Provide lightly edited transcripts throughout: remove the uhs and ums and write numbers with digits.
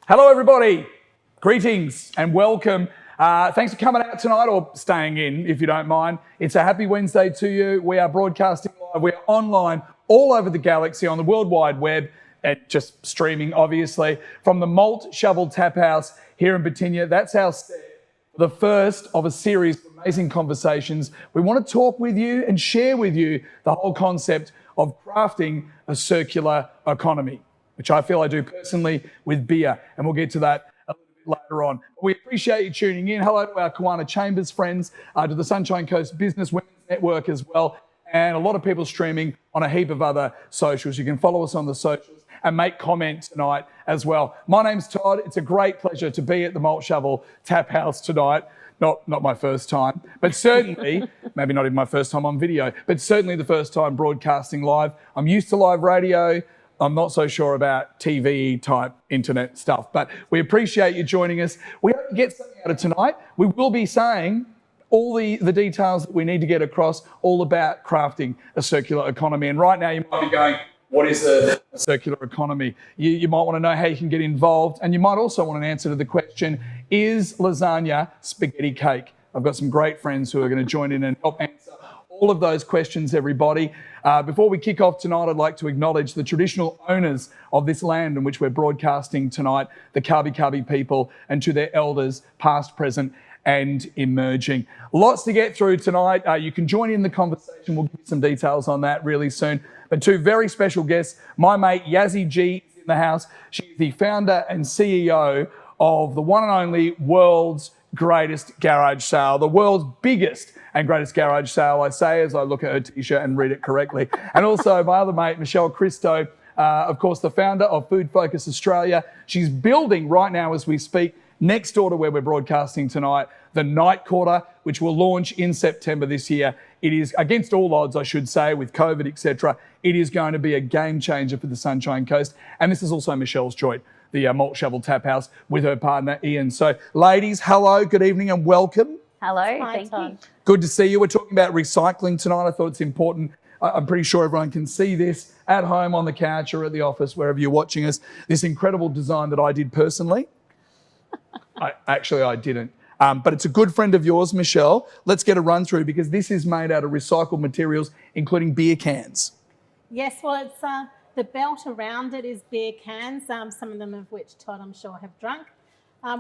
Hello, everybody. Greetings and welcome. Thanks for coming out tonight or staying in, if you don't mind. It's a happy Wednesday to you. We are broadcasting live. We are online all over the galaxy on the World Wide Web and just streaming, obviously, from the Malt Shovel Taphouse here in Bottigna. That's our set, the first of a series of amazing conversations. We want to talk with you and share with you the whole concept of crafting a circular economy, which I feel I do personally with beer, and we'll get to that a little bit later on. We appreciate you tuning in. Hello to our Kiwana Chambers friends, to the Sunshine Coast Business Women's Network as well, and a lot of people streaming on a heap of other socials. You can follow us on the socials and make comments tonight as well. My name's Todd. It's a great pleasure to be at the Malt Shovel Taphouse tonight. Not my first time, but certainly, maybe not even my first time on video, but certainly the first time broadcasting live. I'm used to live radio. I'm not so sure about TV type internet stuff, but we appreciate you joining us. We hope you get something out of tonight. We will be saying all the details that we need to get across, all about crafting a circular economy. And right now you might be going, what is a circular economy? You might want to know how you can get involved, and you might also want an answer to the question, is lasagna spaghetti cake? I've got some great friends who are going to join in and help answer all of those questions, everybody. Before we kick off tonight, I'd like to acknowledge the traditional owners of this land in which we're broadcasting tonight, the Kabi Kabi people, and to their elders, past, present, and emerging. Lots to get through tonight. You can join in the conversation. We'll give you some details on that really soon. But two very special guests. My mate Yazzie G is in the house. She's the founder and CEO of the one and only world's greatest garage sale, the world's biggest and greatest garage sale, I say as I look at her t-shirt and read it correctly. And also my other mate, Michelle Christoe, of course, the founder of Food Focus Australia. She's building right now as we speak, next door to where we're broadcasting tonight, the NightQuarter, which will launch in September this year. It is, against all odds, I should say, with COVID, etc., it is going to be a game changer for the Sunshine Coast. And this is also Michelle's joint, the Malt Shovel Taphouse, with her partner, Ian. So, ladies, hello, good evening and welcome. Hello, thank you. Good to see you. We're talking about recycling tonight. I thought it's important. I'm pretty sure everyone can see this at home, on the couch or at the office, wherever you're watching us. This incredible design that I did personally. I didn't. But it's a good friend of yours, Michelle. Let's get a run through because this is made out of recycled materials, including beer cans. Yes, well, it's the belt around it is beer cans, some of them of which Todd, I'm sure, have drunk.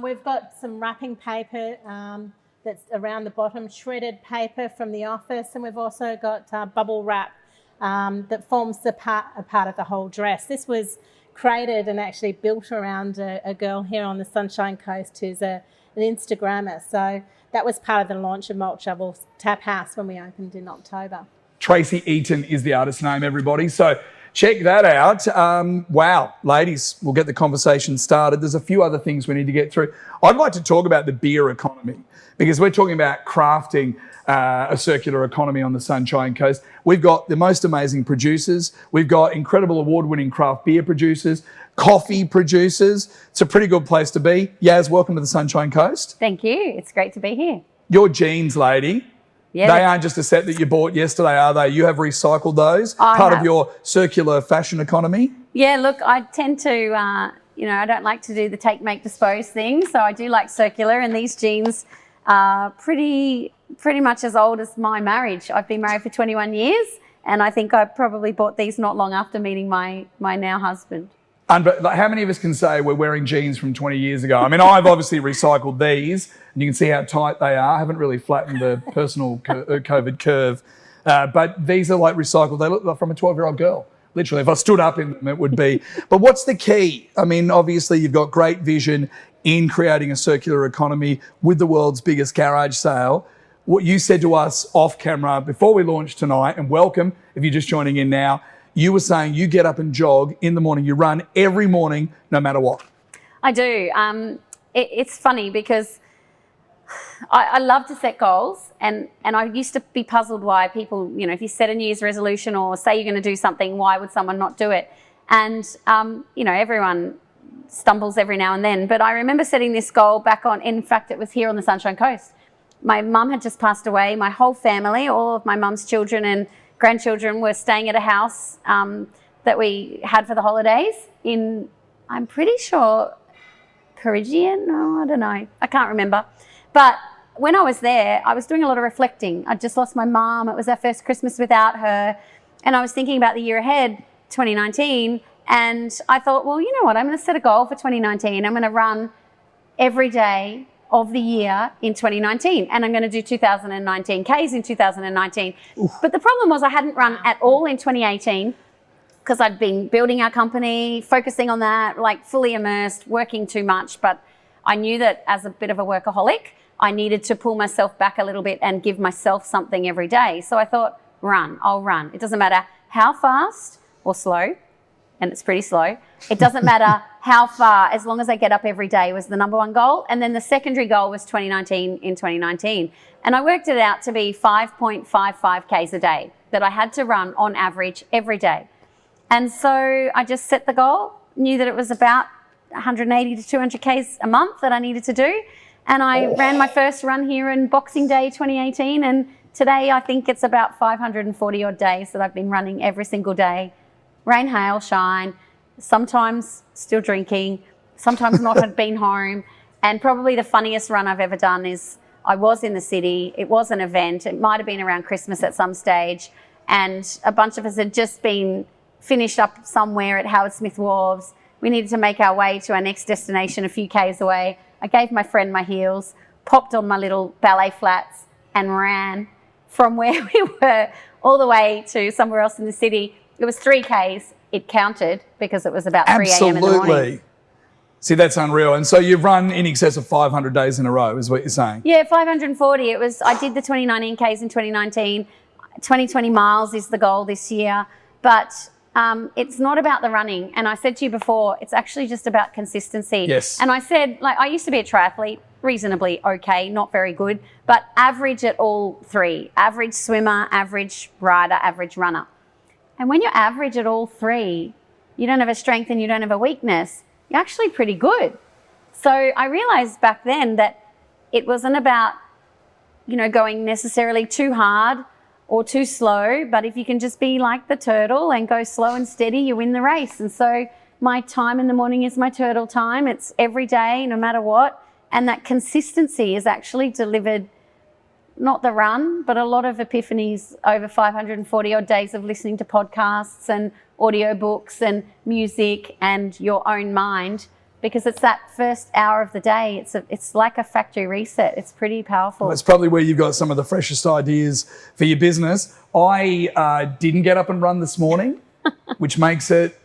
We've got some wrapping paper that's around the bottom, shredded paper from the office, and we've also got bubble wrap that forms a part of the whole dress. This was created and actually built around a girl here on the Sunshine Coast who's an Instagrammer. So that was part of the launch of Malt Shovel Taphouse when we opened in October. Tracy Eaton is the artist name, everybody. So check that out. Wow, ladies, we'll get the conversation started. There's a few other things we need to get through. I'd like to talk about the beer economy because we're talking about crafting a circular economy on the Sunshine Coast. We've got the most amazing producers. We've got incredible award-winning craft beer producers, coffee producers. It's a pretty good place to be. Yaz, welcome to the Sunshine Coast. Thank you. It's great to be here. Your jeans, lady. Yeah, they aren't just a set that you bought yesterday, are they? You have recycled those, of your circular fashion economy? Yeah, look, I tend to, I don't like to do the take, make, dispose thing. So I do like circular, and these jeans are pretty much as old as my marriage. I've been married for 21 years, and I think I probably bought these not long after meeting my now husband. How many of us can say we're wearing jeans from 20 years ago? I mean, I've obviously recycled these, and you can see how tight they are. I haven't really flattened the personal COVID curve, but these are like recycled. They look like from a 12-year-old girl. Literally, if I stood up in them, it would be. But what's the key? I mean, obviously, you've got great vision in creating a circular economy with the world's biggest garage sale. What you said to us off camera before we launched tonight, and welcome if you're just joining in now, you were saying you get up and jog in the morning. You run every morning, no matter what. I do. It's funny because I love to set goals, and I used to be puzzled why people, if you set a New Year's resolution or say you're going to do something, why would someone not do it? And, everyone stumbles every now and then. But I remember setting this goal back on, in fact, it was here on the Sunshine Coast. My mum had just passed away. My whole family, all of my mum's children and grandchildren were staying at a house that we had for the holidays in, I'm pretty sure, Parisian? Oh, I don't know. I can't remember. But when I was there, I was doing a lot of reflecting. I just lost my mum. It was our first Christmas without her. And I was thinking about the year ahead, 2019. And I thought, well, you know what? I'm going to set a goal for 2019. I'm going to run every day of the year in 2019. And I'm going to do 2019 Ks in 2019. Oof. But the problem was I hadn't run at all in 2018 because I'd been building our company, focusing on that, like fully immersed, working too much. But I knew that as a bit of a workaholic, I needed to pull myself back a little bit and give myself something every day. So I thought, I'll run. It doesn't matter how fast or slow, and it's pretty slow. It doesn't matter how far, as long as I get up every day was the number one goal. And then the secondary goal was 2019 in 2019. And I worked it out to be 5.55 Ks a day that I had to run on average every day. And so I just set the goal, knew that it was about 180 to 200 Ks a month that I needed to do. And I ran my first run here in Boxing Day 2018. And today I think it's about 540 odd days that I've been running every single day. Rain, hail, shine, sometimes still drinking, sometimes not had been home. And probably the funniest run I've ever done is I was in the city. It was an event. It might have been around Christmas at some stage. And a bunch of us had just been finished up somewhere at Howard Smith Wharves. We needed to make our way to our next destination a few Ks away. I gave my friend my heels, popped on my little ballet flats and ran from where we were all the way to somewhere else in the city. It was 3 Ks. It counted because it was about 3 a.m. in the morning. Absolutely. See, that's unreal. And so you've run in excess of 500 days in a row, is what you're saying? Yeah, 540. I did the 2019 Ks in 2019. 2020 miles is the goal this year. But it's not about the running. And I said to you before, it's actually just about consistency. Yes. And I said, I used to be a triathlete, reasonably okay, not very good, but average at all 3. Average swimmer, average rider, average runner. And when you're average at all 3, you don't have a strength and you don't have a weakness, you're actually pretty good. So I realized back then that it wasn't about, going necessarily too hard or too slow, but if you can just be like the turtle and go slow and steady, you win the race. And so my time in the morning is my turtle time. It's every day, no matter what. And that consistency is actually delivered, not the run, but a lot of epiphanies over 540 odd days of listening to podcasts and audiobooks and music and your own mind, because it's that first hour of the day. It's like a factory reset. It's pretty powerful. Well, it's probably where you've got some of the freshest ideas for your business. I didn't get up and run this morning, which makes it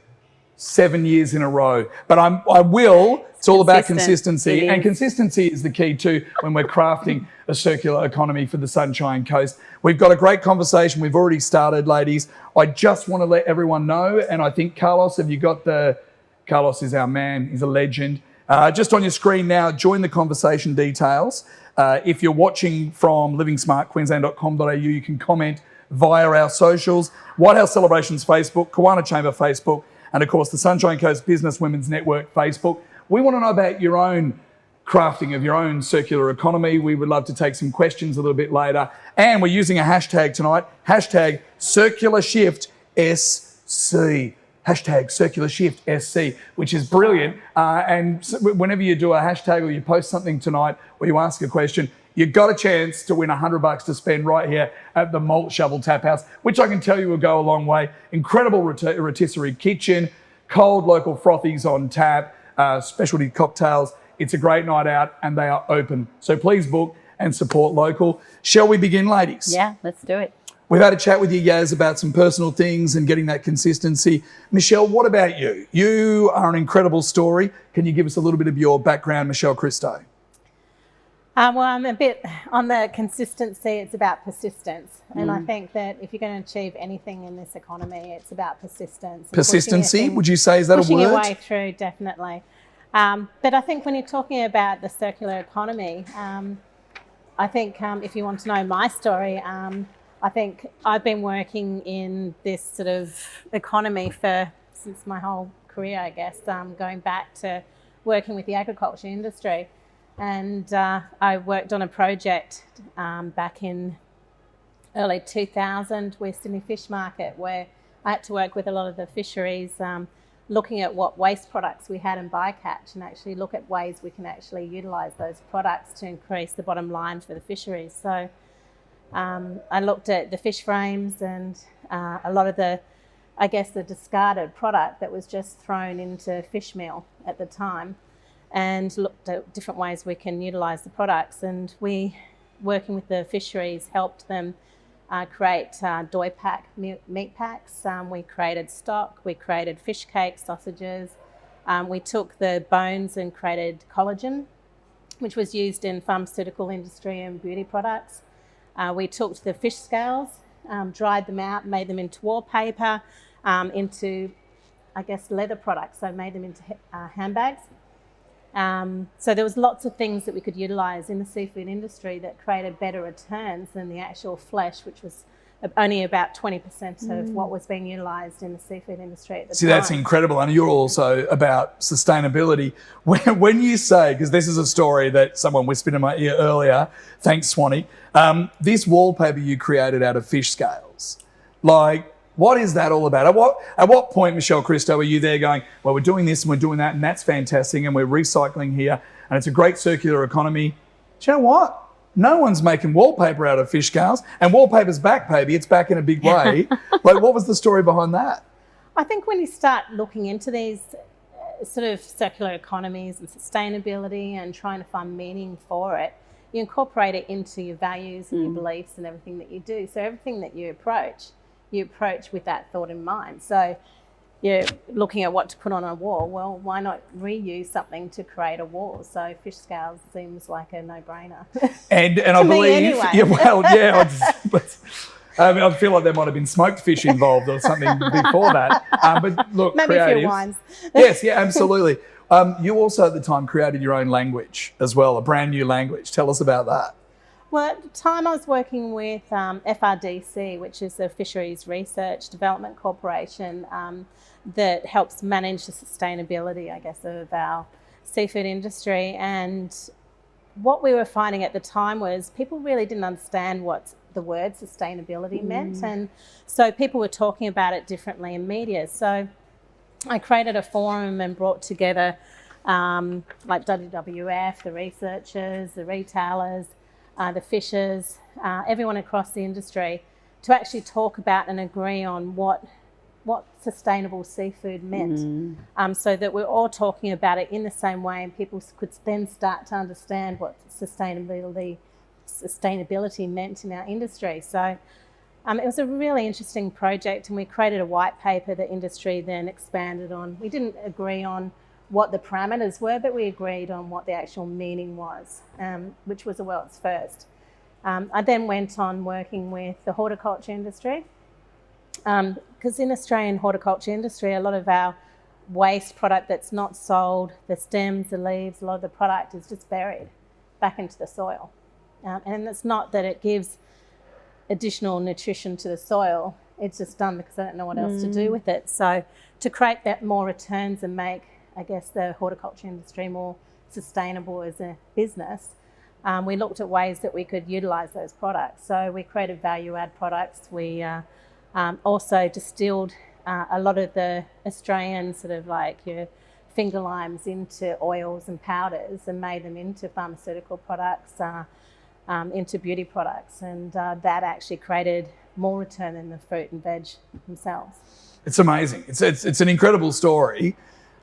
7 years in a row. But I will. It's all about consistency. And consistency is the key too when we're crafting a circular economy for the Sunshine Coast. We've got a great conversation. We've already started, ladies. I just want to let everyone know, and I think Carlos, have you got Carlos is our man. He's a legend. Just on your screen now, join the conversation details. If you're watching from livingsmartqueensland.com.au, you can comment via our socials, White House Celebrations Facebook, Kawana Chamber Facebook, and of course the Sunshine Coast Business Women's Network Facebook. We want to know about your own crafting of your own circular economy. We would love to take some questions a little bit later. And we're using a hashtag tonight, hashtag CircularShiftSC. Hashtag CircularShiftSC, which is brilliant. And whenever you do a hashtag or you post something tonight or you ask a question, you've got a chance to win $100 to spend right here at the Malt Shovel Taphouse, which I can tell you will go a long way. Incredible rotisserie kitchen, cold local frothies on tap, specialty cocktails. It's a great night out and they are open. So please book and support local. Shall we begin, ladies? Yeah, let's do it. We've had a chat with you, Yaz, about some personal things and getting that consistency. Michelle, what about you? You are an incredible story. Can you give us a little bit of your background, Michelle Christoe? Well, I'm a bit on the consistency. It's about persistence. And I think that if you're going to achieve anything in this economy, it's about persistence. Persistency, would you say, is that a word? Pushing your way through, definitely. But I think when you're talking about the circular economy, I think if you want to know my story, I think I've been working in this sort of economy since my whole career, I guess, going back to working with the agriculture industry. And I worked on a project back in early 2000 with Sydney Fish Market, where I had to work with a lot of the fisheries, looking at what waste products we had in bycatch and actually look at ways we can actually utilise those products to increase the bottom line for the fisheries. So I looked at the fish frames and a lot of the discarded product that was just thrown into fish meal at the time, and looked at different ways we can utilise the products. And we, working with the fisheries, helped them create doi pack meat packs. We created stock, we created fish cakes, sausages. We took the bones and created collagen, which was used in pharmaceutical industry and beauty products. We took the fish scales, dried them out, made them into wallpaper, into, leather products. So made them into handbags. So there was lots of things that we could utilise in the seafood industry that created better returns than the actual flesh, which was only about 20% of what was being utilised in the seafood industry at the time. See, that's incredible. And you're also about sustainability. When you say, because this is a story that someone whispered in my ear earlier, thanks, Swanee, this wallpaper you created out of fish scales, what is that all about? At what point, Michelle Christoe, are you there going, well, we're doing this and we're doing that and that's fantastic and we're recycling here and it's a great circular economy? Do you know what? No one's making wallpaper out of fish scales, and wallpaper's back, baby. It's back in a big way. What was the story behind that? I think when you start looking into these sort of circular economies and sustainability and trying to find meaning for it, you incorporate it into your values and your beliefs and everything that you do. So everything that you approach with that thought in mind. So you're looking at what to put on a wall. Well, why not reuse something to create a wall? So fish scales seems like a no-brainer. And I believe, anyway. I feel like there might have been smoked fish involved or something before that. But look, maybe creative. a few wines. Yes, yeah, absolutely. You also at the time created your own language as well, a brand new language. Tell us about that. Well, at the time I was working with FRDC, which is the Fisheries Research Development Corporation, that helps manage the sustainability, of our seafood industry. And what we were finding at the time was people really didn't understand what the word sustainability meant. And so people were talking about it differently in media. So I created a forum and brought together WWF, the researchers, the retailers, the fishers, everyone across the industry, to actually talk about and agree on what sustainable seafood meant, so that we're all talking about it in the same way, and people could then start to understand what sustainability meant in our industry. So it was a really interesting project, and we created a white paper that industry then expanded on. We didn't agree on what the parameters were, but we agreed on what the actual meaning was, which was the world's first. I then went on working with the horticulture industry, because in Australian horticulture industry, a lot of our waste product that's not sold, the stems, the leaves, a lot of the product is just buried back into the soil. And it's not that it gives additional nutrition to the soil, it's just done because I don't know what else to do with it. So to create that more returns and make, the horticulture industry more sustainable as a business, we looked at ways that we could utilise those products. So we created value-add products. We also distilled a lot of the Australian your finger limes into oils and powders and made them into pharmaceutical products, into beauty products. And that actually created more return than the fruit and veg themselves. It's amazing. It's an incredible story.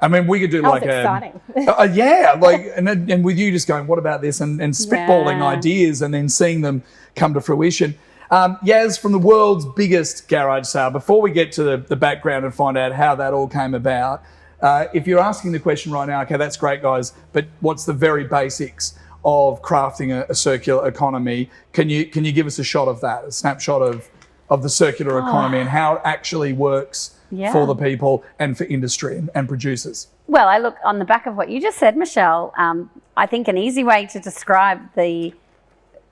I mean, we could do exciting. And with you just going, what about this, and spitballing ideas and then seeing them come to fruition. Yaz, from the world's biggest garage sale, before we get to the background and find out how that all came about, if you're asking the question right now, okay, that's great, guys, but what's the very basics of crafting a circular economy? Can you give us a shot of that, a snapshot of the circular economy and how it actually works for the people and for industry and producers? Well, I look on the back of what you just said, Michelle. I think an easy way to describe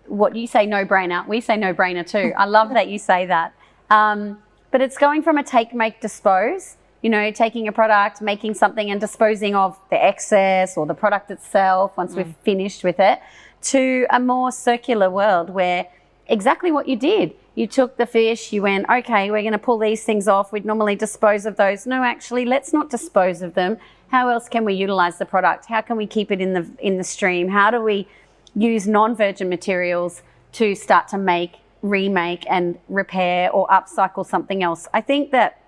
what you say no-brainer, we say no-brainer too. I love that you say that. But it's going from a take, make, dispose, taking a product, making something and disposing of the excess or the product itself once we've finished with it, to a more circular world where exactly what you did. You took the fish, you went, okay, we're going to pull these things off. We'd normally dispose of those. No, actually, let's not dispose of them. How else can we utilize the product? How can we keep it in the stream? How do we use non-virgin materials to start to make, remake and repair or upcycle something else? I think that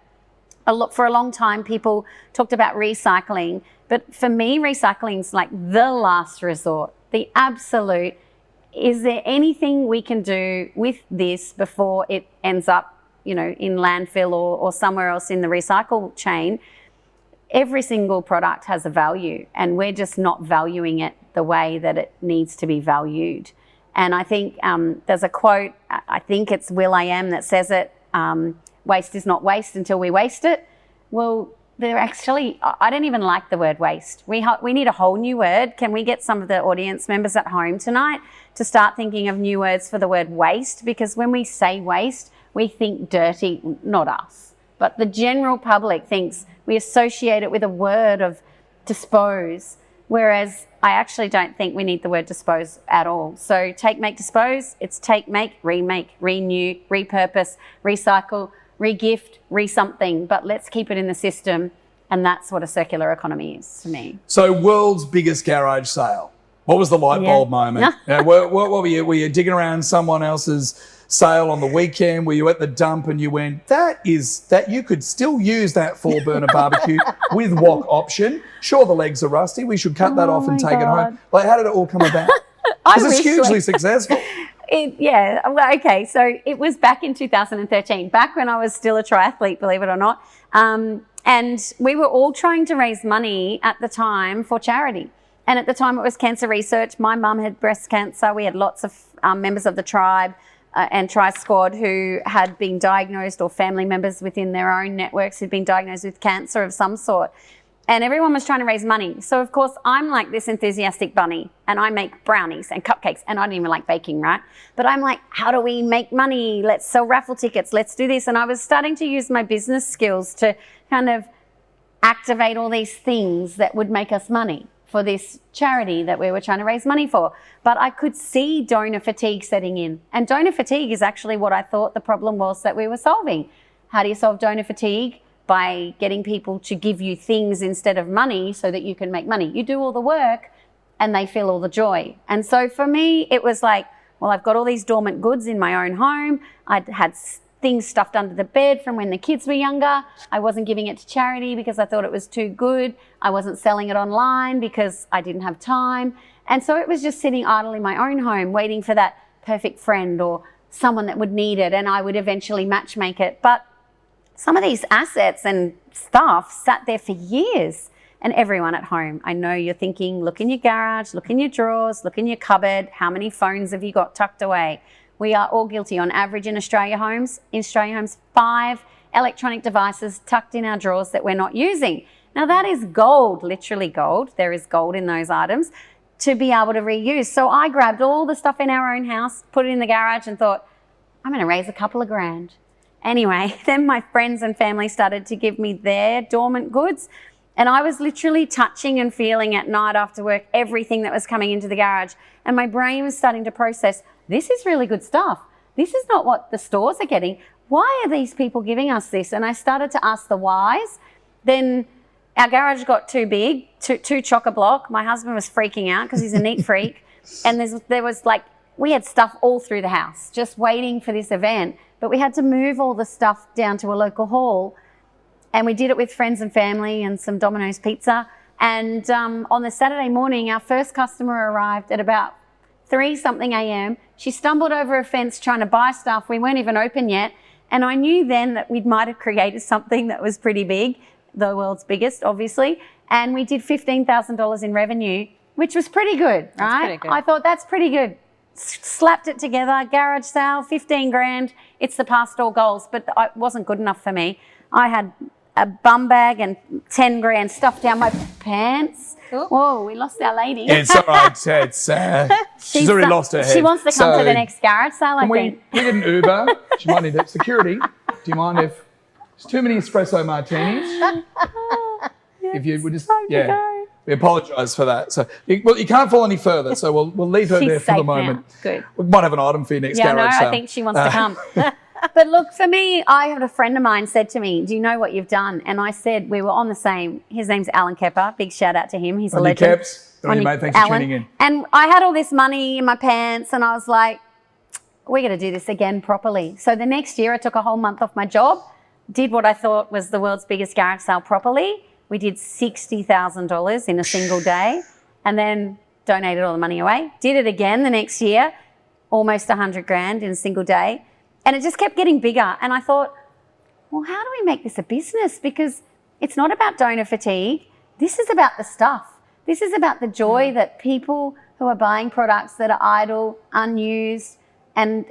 for a long time, people talked about recycling, but for me, recycling is like the last resort, the absolute. Is there anything we can do with this before it ends up, in landfill or somewhere else in the recycle chain? Every single product has a value, and we're just not valuing it the way that it needs to be valued. And I think there's a quote, I think it's will.i.am that says it, waste is not waste until we waste it. Well, I don't even like the word waste. We need a whole new word. Can we get some of the audience members at home tonight to start thinking of new words for the word waste? Because when we say waste, we think dirty, not us, but the general public thinks we associate it with a word of dispose, whereas I actually don't think we need the word dispose at all. So take, make, dispose, it's take, make, remake, renew, repurpose, recycle, re-gift, re-something, but let's keep it in the system. And that's what a circular economy is to me. So world's biggest garage sale. What was the light bulb moment? What were you? Were you digging around someone else's sale on the weekend? Were you at the dump and you went, that you could still use that 4-burner barbecue with wok option. Sure, the legs are rusty. We should cut that off and take it home. Like, how did it all come about? Because it's hugely successful. Okay, so it was back in 2013, back when I was still a triathlete, believe it or not. And we were all trying to raise money at the time for charity. And at the time it was cancer research. My mum had breast cancer. We had lots of members of the tribe and Tri Squad who had been diagnosed, or family members within their own networks who'd been diagnosed with cancer of some sort. And everyone was trying to raise money. So, of course, I'm like this enthusiastic bunny, and I make brownies and cupcakes, and I don't even like baking, right? But I'm like, how do we make money? Let's sell raffle tickets. Let's do this. And I was starting to use my business skills to kind of activate all these things that would make us money for this charity that we were trying to raise money for. But I could see donor fatigue setting in. And donor fatigue is actually what I thought the problem was that we were solving. How do you solve donor fatigue? By getting people to give you things instead of money so that you can make money. You do all the work and they feel all the joy. And so for me, it was like, well, I've got all these dormant goods in my own home. I'd had things stuffed under the bed from when the kids were younger. I wasn't giving it to charity because I thought it was too good. I wasn't selling it online because I didn't have time. And so it was just sitting idle in my own home, waiting for that perfect friend or someone that would need it, and I would eventually matchmake it. But some of these assets and stuff sat there for years. And everyone at home, I know you're thinking, look in your garage, look in your drawers, look in your cupboard. How many phones have you got tucked away? We are all guilty. On average in Australia homes, 5 electronic devices tucked in our drawers that we're not using. Now that is gold, literally gold. There is gold in those items to be able to reuse. So I grabbed all the stuff in our own house, put it in the garage and thought, I'm going to raise a couple of grand. Anyway, then my friends and family started to give me their dormant goods, and I was literally touching and feeling at night after work everything that was coming into the garage, and my brain was starting to process, this is really good stuff. This is not what the stores are getting. Why are these people giving us this? And I started to ask the whys. Then our garage got too big, too chock-a-block. My husband was freaking out because he's a neat freak, and there was like, we had stuff all through the house just waiting for this event. But we had to move all the stuff down to a local hall, and we did it with friends and family and some Domino's pizza. And on the Saturday morning, our first customer arrived at about 3-something a.m. She stumbled over a fence trying to buy stuff. We weren't even open yet. And I knew then that we might have created something that was pretty big, the world's biggest, obviously. And we did $15,000 in revenue, which was pretty good, right? That's pretty good. I thought that's pretty good. Slapped it together, garage sale, 15 grand. It's surpassed all goals, but it wasn't good enough for me. I had a bum bag and 10 grand stuffed down my pants. Ooh. Whoa, we lost our lady. It's all right. She's already lost her head. She wants to come to the next garage sale, I think. We did an Uber. She might need it. Security, do you mind if there's too many espresso martinis? If you would just, We apologise for that. So, you can't fall any further, so we'll leave her She's there for safe the moment. now. Good. We might have an item for you next garage sale. I think she wants to come. But look, for me, I had a friend of mine said to me, do you know what you've done? And I said, we were on the same, his name's Alan Kepper. Big shout out to him. He's a legend. Keps. On your mate, thanks for tuning in. And I had all this money in my pants and I was like, we're going to do this again properly. So the next year I took a whole month off my job, did what I thought was the world's biggest garage sale properly. We did $60,000 in a single day and then donated all the money away. Did it again the next year, almost 100 grand in a single day. And it just kept getting bigger. And I thought, well, how do we make this a business? Because it's not about donor fatigue. This is about the stuff. This is about the joy that people who are buying products that are idle, unused, and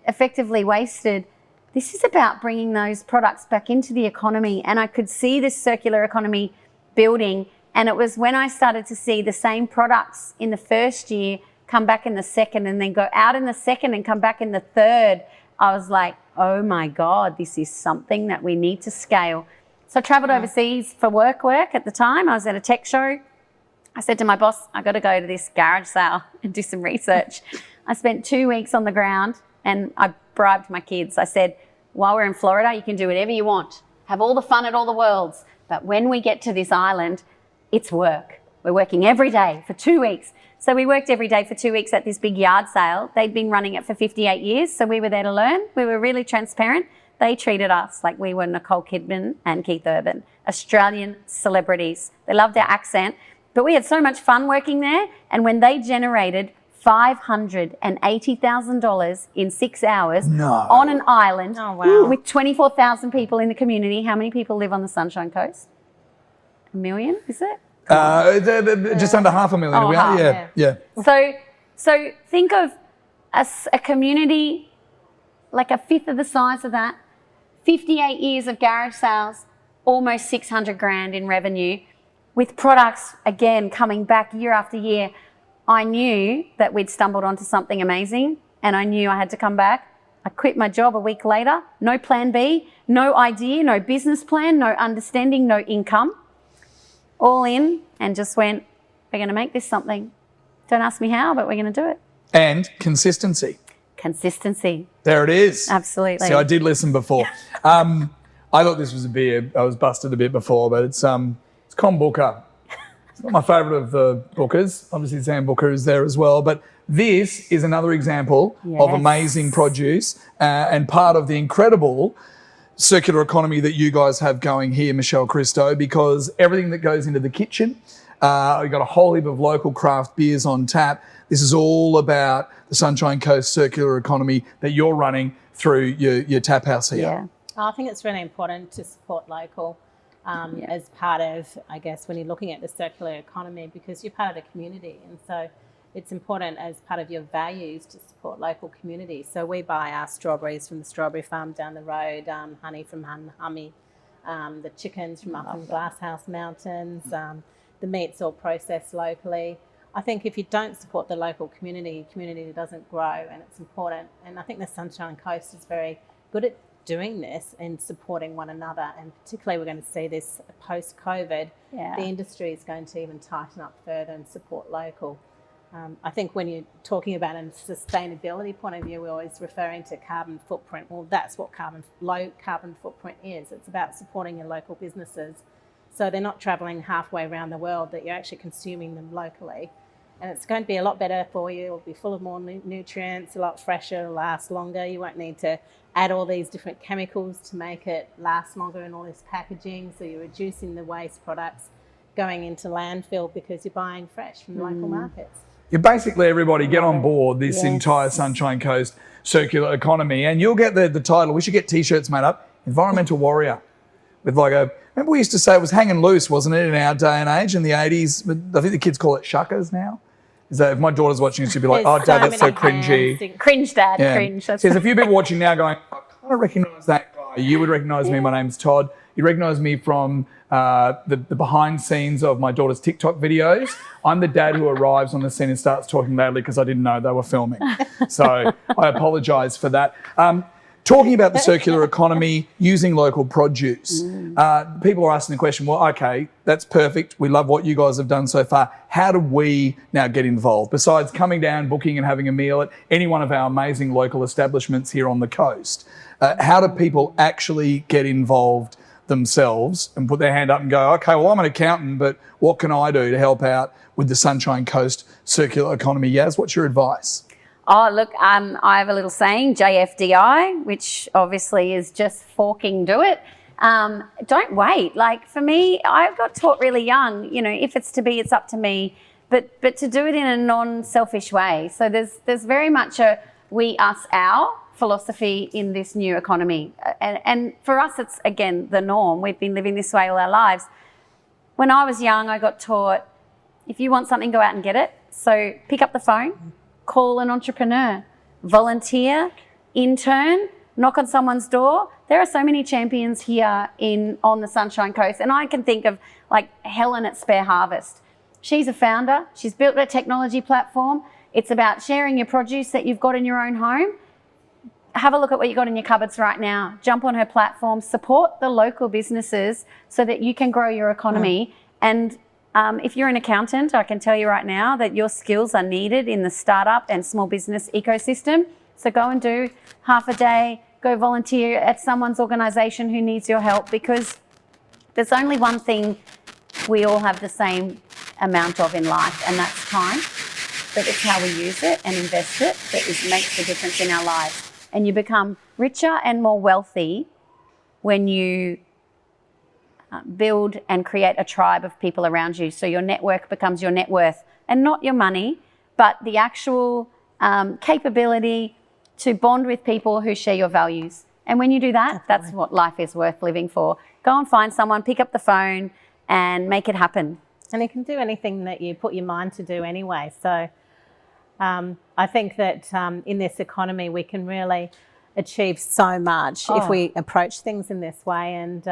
effectively wasted. This is about bringing those products back into the economy. And I could see this circular economy building. And it was when I started to see the same products in the first year come back in the second and then go out in the second and come back in the third. I was like, oh my God, this is something that we need to scale. So I travelled overseas for work at the time. I was at a tech show. I said to my boss, I got to go to this garage sale and do some research. I spent 2 weeks on the ground and I bribed my kids. I said, while we're in Florida, you can do whatever you want. Have all the fun at all the worlds. But when we get to this island, it's work. We're working every day for 2 weeks. So we worked every day for 2 weeks at this big yard sale. They'd been running it for 58 years, so we were there to learn. We were really transparent. They treated us like we were Nicole Kidman and Keith Urban, Australian celebrities. They loved our accent, but we had so much fun working there. And when they generated $580,000 in 6 hours on an island with 24,000 people in the community, how many people live on the Sunshine Coast? 1 million, is it? Just under 500,000. Oh, Yeah. So think of a community like a fifth of the size of that, 58 years of garage sales, almost 600 grand in revenue, with products, again, coming back year after year. I knew that we'd stumbled onto something amazing and I knew I had to come back. I quit my job a week later, no plan B, no idea, no business plan, no understanding, no income. All in and just went, we're going to make this something. Don't ask me how, but we're going to do it. And consistency. Consistency. There it is. Absolutely. See, I did listen before. I thought this was a beer. I was busted a bit before, but it's Kombucha. It's not my favourite of the Bookers. Obviously, Sam Booker is there as well. But this is another example of amazing produce and part of the incredible circular economy that you guys have going here, Michelle Christoe, because everything that goes into the kitchen, we've got a whole heap of local craft beers on tap. This is all about the Sunshine Coast circular economy that you're running through your tap house here. Yeah. I think it's really important to support local as part of, I guess, when you're looking at the circular economy, because you're part of the community. And so it's important as part of your values to support local communities. So we buy our strawberries from the strawberry farm down the road, honey from Hummy, the chickens from up in Glasshouse Mountains, the meat's all processed locally. I think if you don't support the local community doesn't grow, and it's important. And I think the Sunshine Coast is very good at doing this and supporting one another, and particularly we're going to see this post-COVID. The industry is going to even tighten up further and support local. I think when you're talking about a sustainability point of view, we're always referring to carbon footprint. Well, that's what low carbon footprint is. It's about supporting your local businesses. So they're not travelling halfway around the world, that you're actually consuming them locally. And it's going to be a lot better for you. It'll be full of more nutrients, a lot fresher, it'll last longer. You won't need to add all these different chemicals to make it last longer and all this packaging. So you're reducing the waste products going into landfill because you're buying fresh from local markets. You basically, everybody, get on board this entire Sunshine Coast circular economy, and you'll get the title. We should get T-shirts made up, Environmental Warrior, with like a. Remember we used to say it was hanging loose, wasn't it, in our day and age in the 80s? I think the kids call it shuckers now. Is that if my daughter's watching, she'd be like, "Oh, Dad, that's so cringy." Cringe, Dad, cringe. That's there's a few people watching now going, "I kind of recognise that guy." You would recognise me. My name's Todd. You recognise me from the behind scenes of my daughter's TikTok videos. I'm the dad who arrives on the scene and starts talking loudly because I didn't know they were filming. So I apologise for that. Talking about the circular economy, using local produce, people are asking the question, well, okay, that's perfect. We love what you guys have done so far. How do we now get involved? Besides coming down, booking and having a meal at any one of our amazing local establishments here on the coast, how do people actually get involved themselves and put their hand up and go, okay, well, I'm an accountant, but what can I do to help out with the Sunshine Coast circular economy? Yaz, what's your advice? Oh, look, I have a little saying, JFDI, which obviously is just forking do it. Don't wait. Like for me, I got taught really young, you know, if it's to be, it's up to me, but to do it in a non-selfish way. So there's very much a we, us, our philosophy in this new economy. And for us, it's, again, the norm. We've been living this way all our lives. When I was young, I got taught, if you want something, go out and get it. So pick up the phone, call an entrepreneur, volunteer, intern, knock on someone's door. There are so many champions here on the Sunshine Coast. And I can think of like Helen at Spare Harvest. She's a founder. She's built a technology platform. It's about sharing your produce that you've got in your own home. Have a look at what you've got in your cupboards right now. Jump on her platform, support the local businesses so that you can grow your economy. And if you're an accountant, I can tell you right now that your skills are needed in the startup and small business ecosystem. So go and do half a day, go volunteer at someone's organisation who needs your help, because there's only one thing we all have the same amount of in life, and that's time. But it's how we use it and invest it that makes the difference in our lives. And you become richer and more wealthy when you build and create a tribe of people around you. So your network becomes your net worth, and not your money, but the actual capability to bond with people who share your values. And when you do that, that's what life is worth living for. Go and find someone, pick up the phone and make it happen. And you can do anything that you put your mind to do anyway. So I think that in this economy, we can really achieve so much if we approach things in this way. And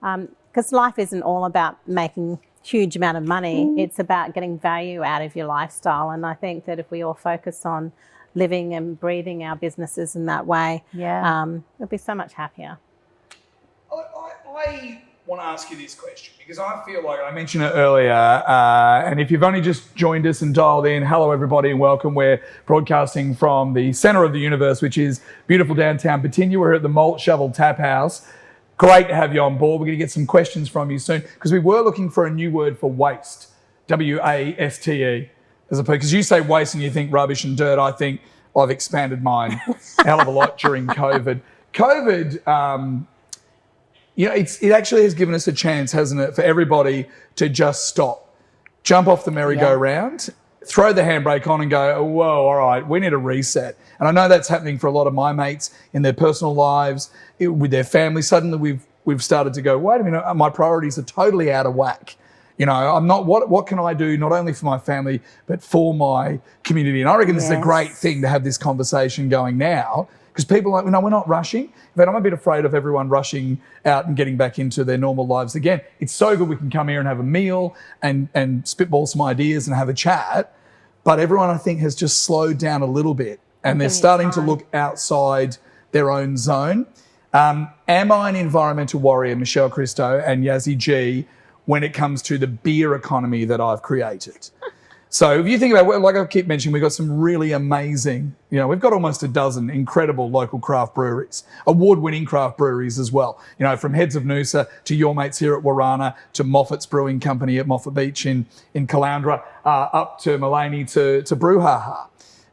because life isn't all about making huge amount of money, it's about getting value out of your lifestyle. And I think that if we all focus on living and breathing our businesses in that way, we'll be so much happier. I want to ask you this question because I feel like I mentioned it earlier, and if you've only just joined us and dialed in, hello everybody and welcome. We're broadcasting from the centre of the universe, which is beautiful downtown Batinia. We're at the Malt Shovel Taphouse. Great to have you on board. We're going to get some questions from you soon because we were looking for a new word for waste, W-A-S-T-E, because you say waste and you think rubbish and dirt. I think I've expanded mine a hell of a lot during COVID. You know, it actually has given us a chance, hasn't it, for everybody to just stop, jump off the merry-go-round, throw the handbrake on and go, whoa, all right, we need a reset. And I know that's happening for a lot of my mates in their personal lives, with their family. Suddenly we've started to go, wait a minute, my priorities are totally out of whack. You know, I'm not, what can I do not only for my family, but for my community? And I reckon this is a great thing to have this conversation going now, because people are like, no, we're not rushing. In fact, I'm a bit afraid of everyone rushing out and getting back into their normal lives again. It's so good we can come here and have a meal and spitball some ideas and have a chat. But everyone, I think, has just slowed down a little bit and they're starting to look outside their own zone. Am I an environmental warrior, Michelle Christoe and Yazzie G, when it comes to the beer economy that I've created? So if you think about, like I keep mentioning, we've got some really amazing, we've got almost a dozen incredible local craft breweries, award-winning craft breweries as well. From Heads of Noosa to your mates here at Warana, to Moffat's Brewing Company at Moffat Beach in Caloundra, up to Mullaney to Brouhaha.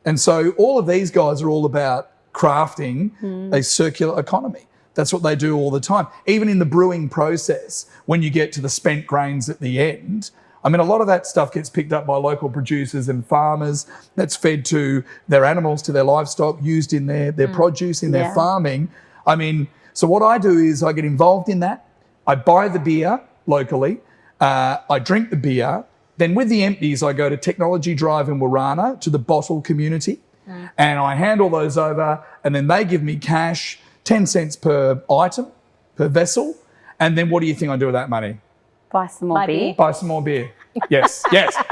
And so all of these guys are all about crafting a circular economy. That's what they do all the time. Even in the brewing process, when you get to the spent grains at the end, I mean, a lot of that stuff gets picked up by local producers and farmers. That's fed to their animals, to their livestock, used in their produce, in their farming. I mean, so what I do is I get involved in that. I buy the beer locally. I drink the beer. Then with the empties, I go to Technology Drive in Warana to the bottle community. And I hand all those over, and then they give me cash, 10 cents per item, per vessel. And then what do you think I do with that money? Buy some more beer. Buy some more beer. Yes.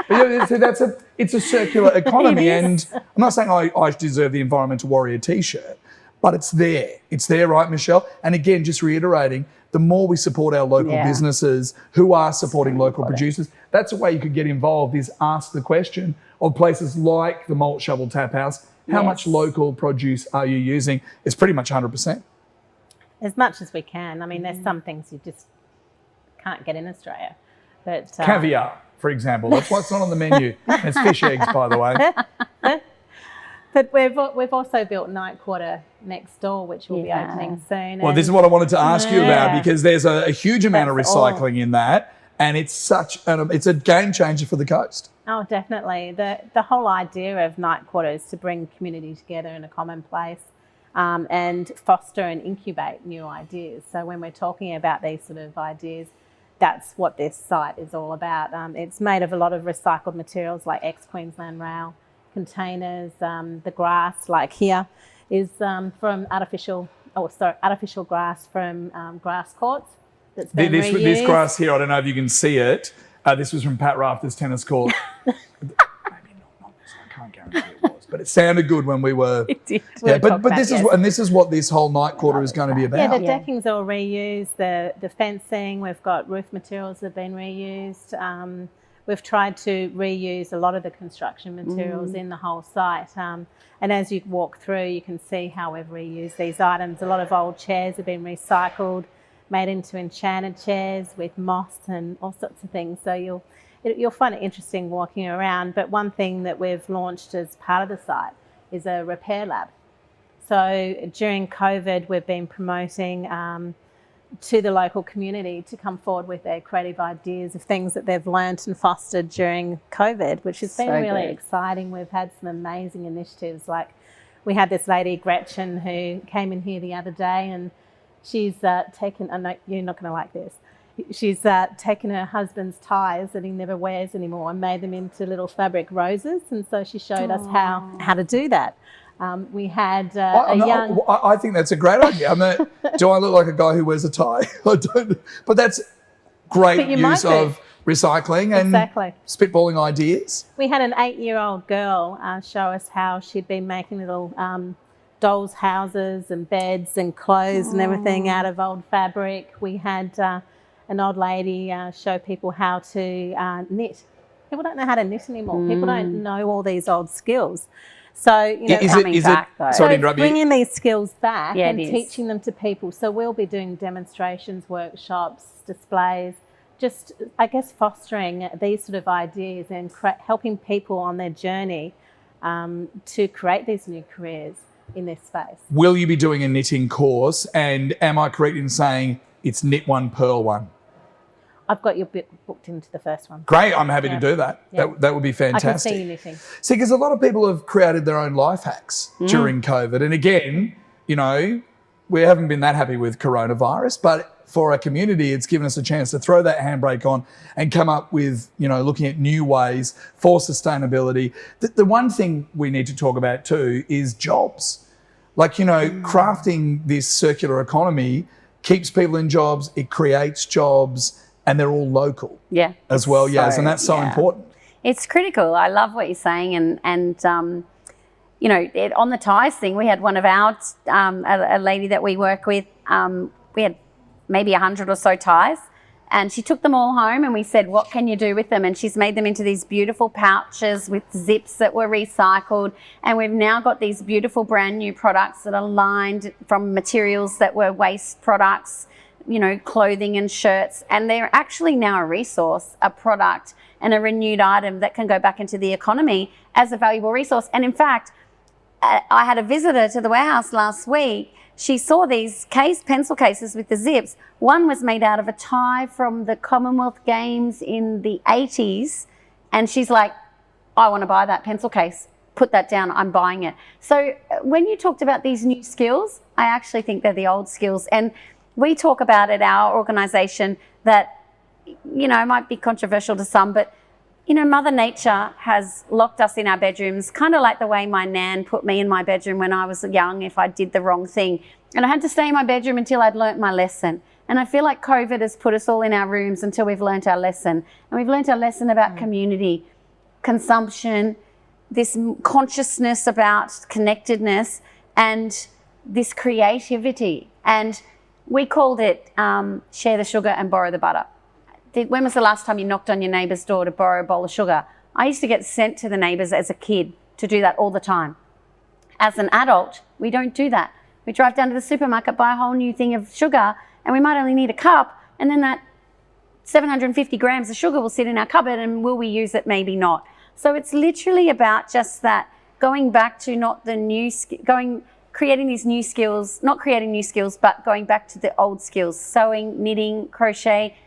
But it's a circular economy. And I'm not saying I deserve the Environmental Warrior T-shirt, but it's there. It's there, right, Michelle? And again, just reiterating, the more we support our local businesses who are supporting local producers, that's a way you could get involved, is ask the question of places like the Malt Shovel Taphouse, how much local produce are you using? It's pretty much 100%. As much as we can. I mean, there's some things you just can't get in Australia. But caviar, for example, that's what's not on the menu. It's fish eggs, by the way. But we've also built NightQuarter next door, which will be opening soon. Well, this is what I wanted to ask you about, because there's a huge amount of recycling in that, and it's it's a game changer for the coast. Oh, definitely. The whole idea of NightQuarter is to bring community together in a common place and foster and incubate new ideas. So when we're talking about these sort of ideas, that's what this site is all about. It's made of a lot of recycled materials like ex-Queensland rail containers. The grass, like here, is from artificial grass from grass courts that's been reused. This grass here, I don't know if you can see it. This was from Pat Rafter's tennis court. Maybe not this. I can't guarantee it was, but it sounded good when we were. It did. But this is what this whole NightQuarter is going to be about. Yeah, the decking's all reused. The fencing, we've got roof materials that have been reused. We've tried to reuse a lot of the construction materials in the whole site. And as you walk through, you can see how we've reused these items. A lot of old chairs have been recycled, made into enchanted chairs with moss and all sorts of things. So you'll find it interesting walking around. But one thing that we've launched as part of the site is a repair lab. So during COVID, we've been promoting to the local community to come forward with their creative ideas of things that they've learnt and fostered during COVID, which has been really exciting. We've had some amazing initiatives. Like we had this lady, Gretchen, who came in here the other day, and she's taken, I know you're not going to like this, she's taken her husband's ties that he never wears anymore and made them into little fabric roses. And so she showed us how to do that. We had I think that's a great idea. I mean, do I look like a guy who wears a tie? I don't. But that's great use of recycling and spitballing ideas. We had an 8-year-old girl show us how she'd been making little dolls' houses and beds and clothes and everything out of old fabric. We had an old lady show people how to knit. People don't know how to knit anymore. People don't know all these old skills. So, you know, sorry to interrupt you. Bringing these skills back and teaching them to people. So we'll be doing demonstrations, workshops, displays, just, I guess, fostering these sort of ideas and helping people on their journey to create these new careers in this space. Will you be doing a knitting course? And am I correct in saying it's knit one, purl one? I've got your bit booked into the first one. Great, I'm happy to do that. Yeah. That would be fantastic. I can see you knitting. See, because a lot of people have created their own life hacks during COVID. And again, you know, we haven't been that happy with coronavirus, but for our community, it's given us a chance to throw that handbrake on and come up with, you know, looking at new ways for sustainability. The one thing we need to talk about too is jobs. Like, you know, crafting this circular economy keeps people in jobs, it creates jobs, and they're all local as well, and that's so important. It's critical. I love what you're saying, and you know, on the ties thing, we had one of our, a lady that we work with, we had maybe 100 or so ties, and she took them all home and we said, what can you do with them? And she's made them into these beautiful pouches with zips that were recycled, and we've now got these beautiful brand new products that are lined from materials that were waste products, you know, clothing and shirts, and they're actually now a resource, a product and a renewed item that can go back into the economy as a valuable resource. And in fact, I had a visitor to the warehouse last week. She saw these pencil cases with the zips. One was made out of a tie from the Commonwealth Games in the 80s. And she's like, I want to buy that pencil case. Put that down, I'm buying it. So when you talked about these new skills, I actually think they're the old skills. And we talk about at our organisation that, you know, it might be controversial to some, but, you know, Mother Nature has locked us in our bedrooms, kind of like the way my nan put me in my bedroom when I was young if I did the wrong thing. And I had to stay in my bedroom until I'd learnt my lesson. And I feel like COVID has put us all in our rooms until we've learnt our lesson. And we've learnt our lesson about community, consumption, this consciousness about connectedness, and this creativity. And we called it share the sugar and borrow the butter. When was the last time you knocked on your neighbour's door to borrow a bowl of sugar? I used to get sent to the neighbours as a kid to do that all the time. As an adult, we don't do that. We drive down to the supermarket, buy a whole new thing of sugar, and we might only need a cup, and then that 750 grams of sugar will sit in our cupboard, and will we use it? Maybe not. So it's literally about just that, going back to creating these new skills, not creating new skills, but going back to the old skills, sewing, knitting, crochet,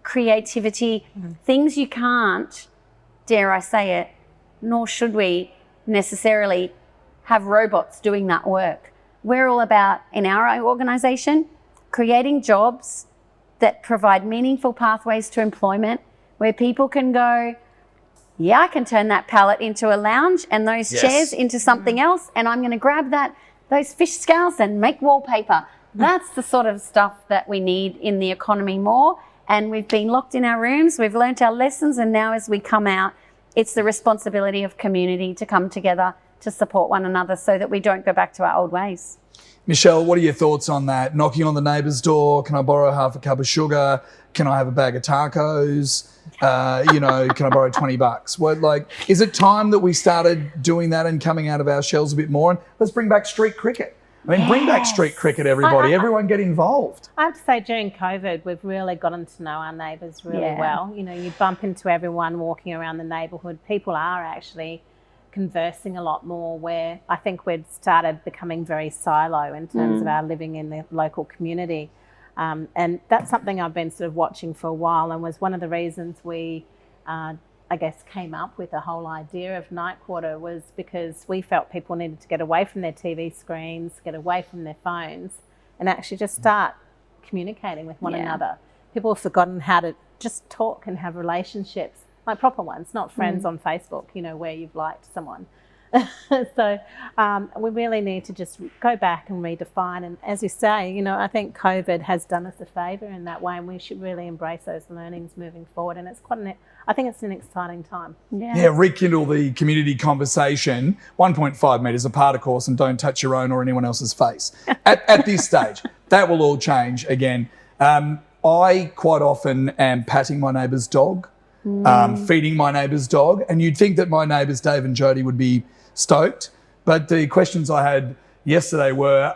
creativity, things you can't, dare I say it, nor should we necessarily have robots doing that work. We're all about, in our organisation, creating jobs that provide meaningful pathways to employment, where people can go, yeah, I can turn that pallet into a lounge and those chairs into something else, and I'm going to grab those fish scales and make wallpaper. That's the sort of stuff that we need in the economy more. And we've been locked in our rooms, we've learnt our lessons, and now as we come out, it's the responsibility of community to come together to support one another so that we don't go back to our old ways. Michelle, what are your thoughts on that? Knocking on the neighbour's door, can I borrow half a cup of sugar? Can I have a bag of tacos? Can I borrow $20? Is it time that we started doing that and coming out of our shells a bit more? And let's bring back street cricket. Bring back street cricket, everybody. Everyone get involved. I have to say, during COVID, we've really gotten to know our neighbours really well. You bump into everyone walking around the neighbourhood. People are actually conversing a lot more, where I think we'd started becoming very silo in terms of our living in the local community. And that's something I've been sort of watching for a while, and was one of the reasons we came up with the whole idea of NightQuarter, was because we felt people needed to get away from their TV screens, get away from their phones, and actually just start communicating with one another. People have forgotten how to just talk and have relationships, like proper ones, not friends on Facebook, where you've liked someone. So we really need to just go back and redefine. And as you say, I think COVID has done us a favour in that way, and we should really embrace those learnings moving forward. And I think it's an exciting time. Yeah, rekindle the community conversation, 1.5 metres apart, of course, and don't touch your own or anyone else's face. At this stage, that will all change again. I quite often am patting my neighbour's dog, feeding my neighbour's dog, and you'd think that my neighbours Dave and Jody would be stoked, but the questions I had yesterday were,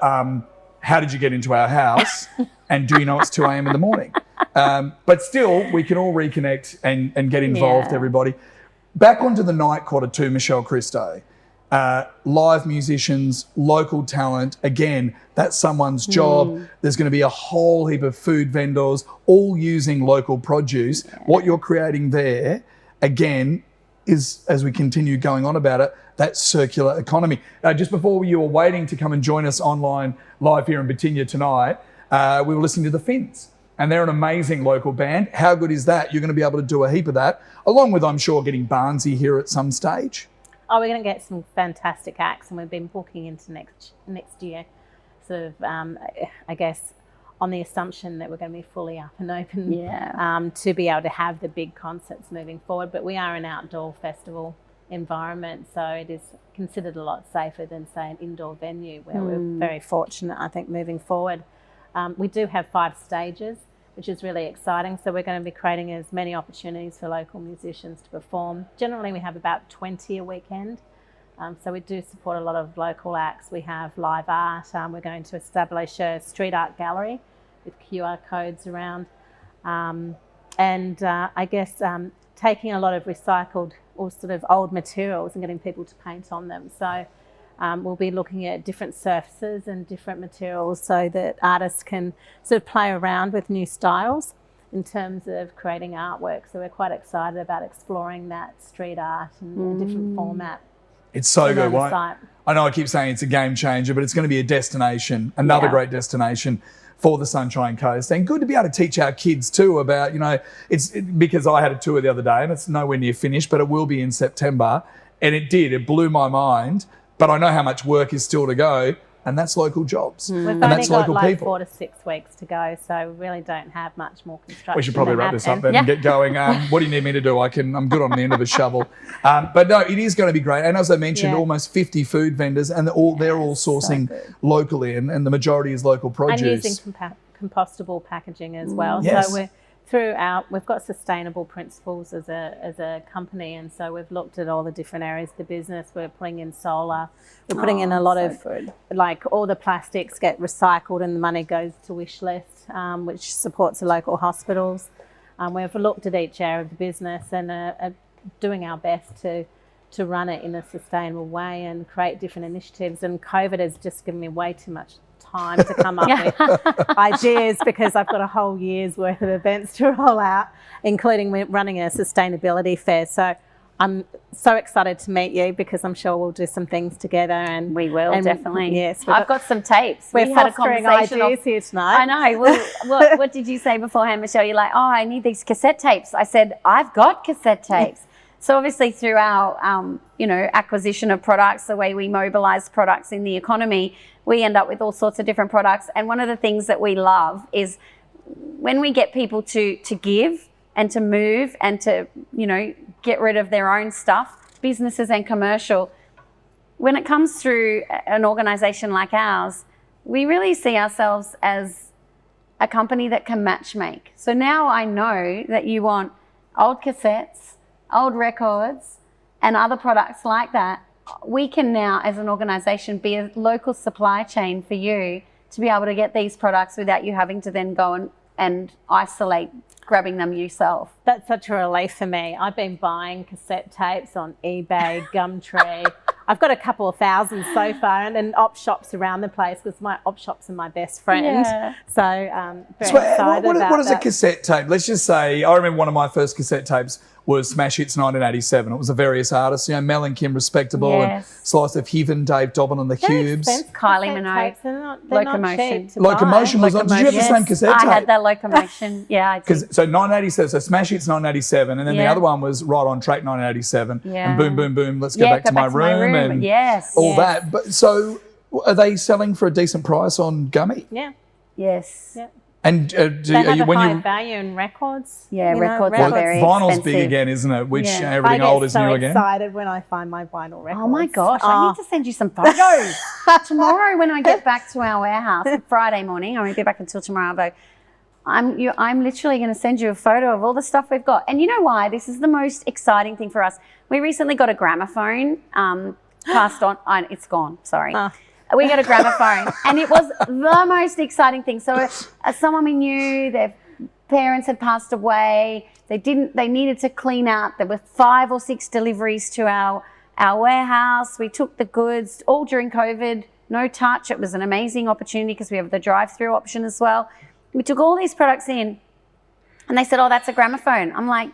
how did you get into our house, and do you know it's 2 a.m. in the morning? But still, we can all reconnect and get involved, everybody. Back onto the NightQuarter too, Michelle Christoe. Live musicians, local talent, again, that's someone's job. There's going to be a whole heap of food vendors, all using local produce. What you're creating there, again, is, as we continue going on about it, that circular economy. Just before you were waiting to come and join us online live here in Batinia tonight, we were listening to the Finns, and they're an amazing local band. How good is that? You're going to be able to do a heap of that, along with, I'm sure, getting Barnsey here at some stage. Oh, we're going to get some fantastic acts, and we've been booking into next year, sort of, I guess, on the assumption that we're going to be fully up and open to be able to have the big concerts moving forward. But we are an outdoor festival environment, so it is considered a lot safer than, say, an indoor venue, where we're very fortunate, I think, moving forward. We do have 5 stages, which is really exciting. So we're going to be creating as many opportunities for local musicians to perform. Generally, we have about 20 a weekend. So we do support a lot of local acts. We have live art. We're going to establish a street art gallery with QR codes around. I guess taking a lot of recycled or sort of old materials and getting people to paint on them. So we'll be looking at different surfaces and different materials so that artists can sort of play around with new styles in terms of creating artwork. So we're quite excited about exploring that street art in a different format. It's so good, right? I know I keep saying it's a game changer, but it's going to be a destination, another great destination for the Sunshine Coast. And good to be able to teach our kids too about, because I had a tour the other day and it's nowhere near finished, but it will be in September. And it blew my mind. But I know how much work is still to go. and that's local jobs. We've and only that's got local like people. 4 to 6 weeks to go, so we really don't have much more construction. We should probably to wrap this up happen. then and get going. What do you need me to do? I'm good on the end of a shovel. But no, it is going to be great. And as I mentioned, almost 50 food vendors, and they're all sourcing locally, and the majority is local produce. And using compostable packaging as well. Yes. So we've got sustainable principles as a company, and so we've looked at all the different areas of the business. We're putting in solar. We're putting in a lot of like all the plastics get recycled and the money goes to Wish List, which supports the local hospitals. We've looked at each area of the business and are doing our best to run it in a sustainable way and create different initiatives. And COVID has just given me way too much time to come up with ideas, because I've got a whole year's worth of events to roll out, including running a sustainability fair. So I'm so excited to meet you, because I'm sure we'll do some things together. And we will, definitely. Yes, I've got some tapes. We're had a fostering conversation ideas here tonight. I know. Well, what did you say beforehand, Michelle? You're like, oh, I need these cassette tapes. I said, I've got cassette tapes. So obviously through our, acquisition of products, the way we mobilise products in the economy, we end up with all sorts of different products. And one of the things that we love is when we get people to give and to move and to, get rid of their own stuff, businesses and commercial. When it comes through an organisation like ours, we really see ourselves as a company that can matchmake. So now I know that you want old cassettes, old records, and other products like that. We can now, as an organisation, be a local supply chain for you to be able to get these products without you having to then go and isolate grabbing them yourself. That's such a relief for me. I've been buying cassette tapes on eBay, Gumtree. I've got a couple of thousand so far, and op shops around the place, because my op shops are my best friend. Yeah. So very excited about what is a cassette tape? Let's just say, I remember one of my first cassette tapes was Smash Hits 1987. It was the various artists, Mel and Kim Respectable, and Slice of Heaven, Dave Dobbin and the Cubes. Kylie Minogue, Locomotion. Locomotion was on. Did you have the same cassette tape? I had that Locomotion, I did. So 1987, so Smash Hits 1987, and then the other one was Right on Track 1987, and Boom Boom Boom, Let's Go Back to My Room, and that. But so are they selling for a decent price on Gummy? Yeah. Yes. Yeah. And they have a high value in records. Yeah, records are very vinyl's expensive. big again, isn't it? Which everything old is new again. I get so excited when I find my vinyl records. Oh my gosh, I need to send you some photos. Tomorrow when I get back to our warehouse, Friday morning, I won't be back until tomorrow, but I'm literally going to send you a photo of all the stuff we've got. And you know why? This is the most exciting thing for us. We recently got a gramophone passed on. It's gone, sorry. We got a gramophone, and it was the most exciting thing. So someone we knew, their parents had passed away. They needed to clean out. There were 5 or 6 deliveries to our warehouse. We took the goods all during COVID, no touch. It was an amazing opportunity because we have the drive-through option as well. We took all these products in, and they said, "Oh, that's a gramophone." I'm like